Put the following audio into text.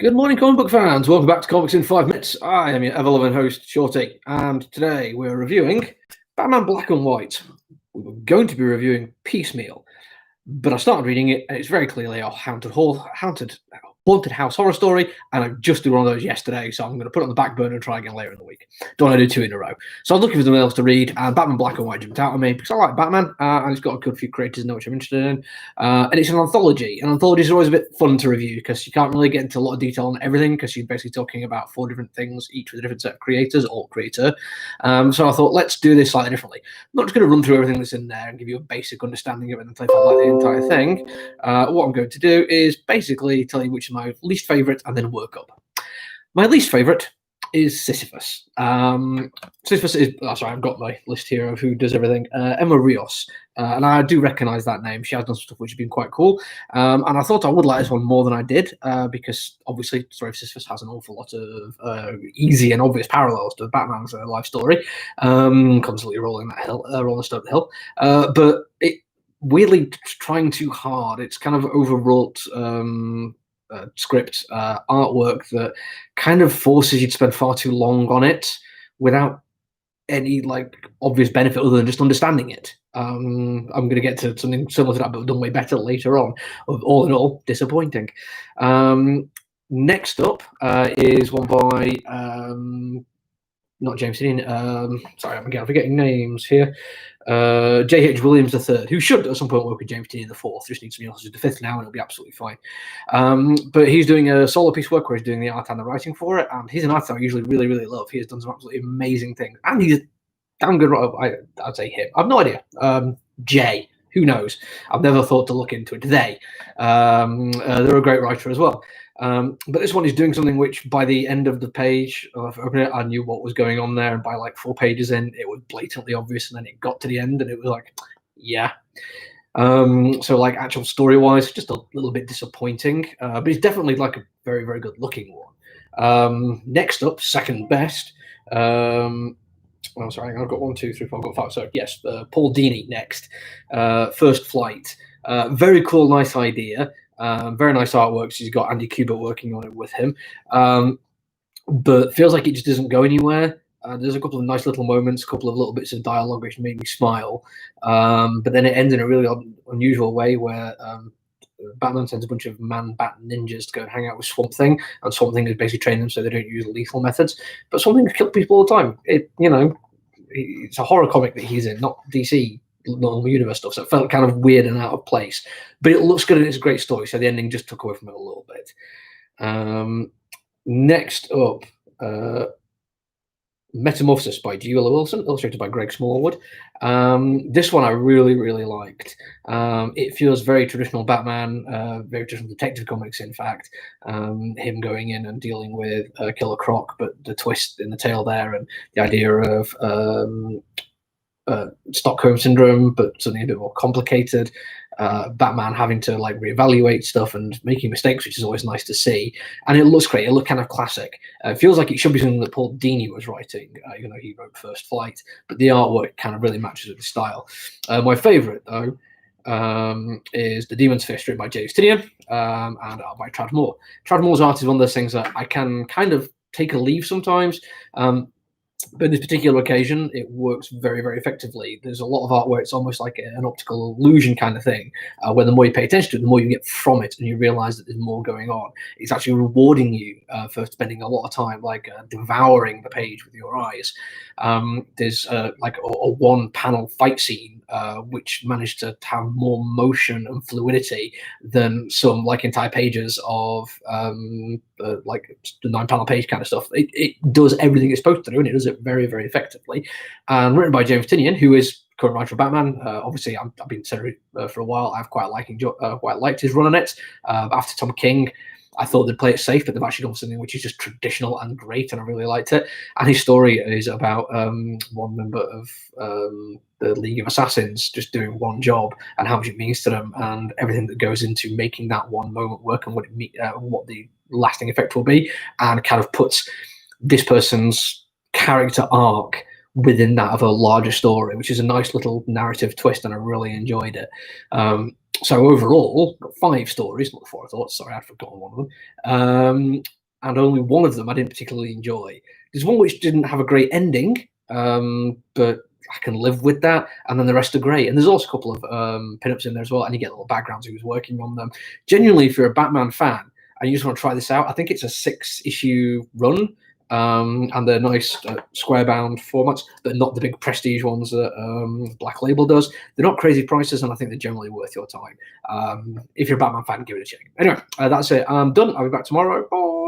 Good morning, comic book fans. Welcome back to Comics in 5 Minutes. I am your ever-loving host, Shorty, and today we're reviewing Batman Black and White. We were going to be reviewing Piecemeal, but I started reading it, and it's very clearly a haunted house horror story, and I just did one of those yesterday, so I'm going to put it on the back burner and try again later in the week. Don't want to do two in a row. So I was looking for something else to read, and Batman Black and White jumped out at me because I like Batman, and it's got a good few creators in it which I'm interested in, and it's an anthology. And anthologies are always a bit fun to review because you can't really get into a lot of detail on everything because you're basically talking about 4 different things, each with a different set of creators or creator. So I thought, let's do this slightly differently. I'm not just going to run through everything that's in there and give you a basic understanding of it and tell you if I like the entire thing. What I'm going to do is basically tell you which is my least favourite and then work up. My least favourite is Sisyphus. Sisyphus is, sorry, I've got my list here of who does everything. Emma Rios, and I do recognise that name. She has done stuff which has been quite cool, and I thought I would like this one more than I did because obviously Story of Sisyphus has an awful lot of easy and obvious parallels to Batman's life story, constantly rolling the stone up the hill, but it weirdly trying too hard. It's kind of overwrought script artwork that kind of forces you to spend far too long on it without any obvious benefit other than just understanding it. I'm going to get to something similar to that, but done way better later on. All in all, disappointing. Next up is one by not James Deane. Sorry, I'm forgetting names here. J.H. Williams III, who should at some point work with James Deane the Fourth. Just needs somebody else who's the fifth now, and it'll be absolutely fine. But he's doing a solo piece work where he's doing the art and the writing for it, and he's an artist I usually really, really love. He has done some absolutely amazing things, and he's damn good. I'd say him. I've no idea. Jay. Who knows? I've never thought to look into it. They're a great writer as well. But this one is doing something which, by the end of the page of opening it, I knew what was going on there, and by 4 pages in, it was blatantly obvious. And then it got to the end, and it was like, yeah. So actual story-wise, just a little bit disappointing. But it's definitely a very, very good-looking one. Next up, second best. Sorry, I've got 1, 2, 3, 4, I've got 5. So yes, Paul Dini next. First Flight. Very cool, nice idea. Very nice artwork. So he's got Andy Kubert working on it with him. But feels like it just doesn't go anywhere. There's a couple of nice little moments, a couple of little bits of dialogue which made me smile. But then it ends in a really unusual way where Batman sends a bunch of man-bat ninjas to go and hang out with Swamp Thing, and Swamp Thing is basically training them so they don't use lethal methods. But Swamp Thing has killed people all the time. It's a horror comic that he's in, not DC normal universe stuff, so it felt kind of weird and out of place. But it looks good and it's a great story, so the ending just took away from it a little bit. Next up, Metamorphosis by G. Willow Wilson, illustrated by Greg Smallwood. This one I really, really liked. It feels very traditional Batman, very traditional detective comics, in fact. Him going in and dealing with Killer Croc, but the twist in the tale there, and the idea of Stockholm Syndrome, but something a bit more complicated. Batman having to reevaluate stuff and making mistakes, which is always nice to see. And it looks great. It looks kind of classic. It feels like it should be something that Paul Dini was writing, even though he wrote First Flight. But the artwork kind of really matches with the style. My favourite, though, is The Demon's Fist, written by James Tynion and art by Tradd Moore. Tradd Moore's art is one of those things that I can kind of take or leave sometimes. But in this particular occasion, it works very, very effectively. There's a lot of art where it's almost like an optical illusion kind of thing, where the more you pay attention to it, the more you get from it, and you realize that there's more going on. It's actually rewarding you for spending a lot of time devouring the page with your eyes. There's a one-panel fight scene which managed to have more motion and fluidity than some entire pages of the 9-panel page kind of stuff. It does everything it's supposed to do, and it does it very, very effectively. And written by James Tynion, who is current writer of Batman. Obviously, I've been saying for a while. I've quite liked his run on it. After Tom King, I thought they'd play it safe, but they've actually done something which is just traditional and great, and I really liked it. And his story is about one member of the League of Assassins just doing one job and how much it means to them, and everything that goes into making that one moment work, and what the lasting effect will be, and kind of puts this person's character arc within that of a larger story, which is a nice little narrative twist, and I really enjoyed it. So overall, got 5 stories, not 4 I thought. Sorry, I'd forgotten one of them. And only one of them I didn't particularly enjoy. There's one which didn't have a great ending, but I can live with that. And then the rest are great. And there's also a couple of pin-ups in there as well, and you get little backgrounds who was working on them. Genuinely, if you're a Batman fan and you just want to try this out, I think it's a 6-issue run. And they're nice square-bound formats. They're not the big prestige ones that Black Label does. They're not crazy prices, and I think they're generally worth your time. If you're a Batman fan, give it a check. Anyway, that's it. I'm done. I'll be back tomorrow. Bye.